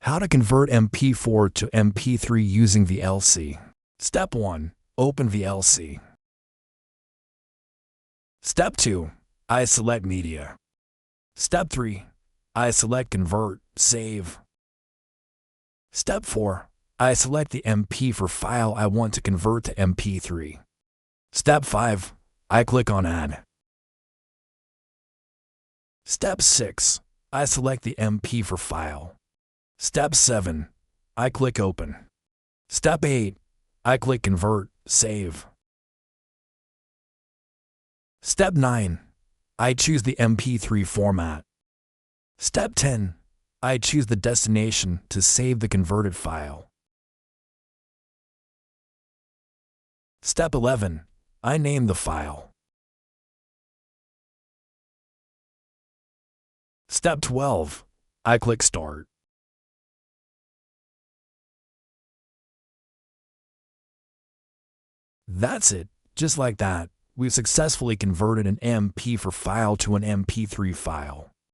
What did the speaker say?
How to convert MP4 to MP3 using VLC. Step 1. Open VLC. Step 2. I select Media. Step 3. I select Convert, Save. Step 4. I select the MP4 file I want to convert to MP3. Step 5. I click on Add. Step 6. I select the MP4 file. Step 7. I click Open. Step 8. I click Convert, Save. Step 9. I choose the MP3 format. Step 10. I choose the destination to save the converted file. Step 11. I name the file. Step 12. I click Start. That's it. Just like that, we've successfully converted an MP4 file to an MP3 file.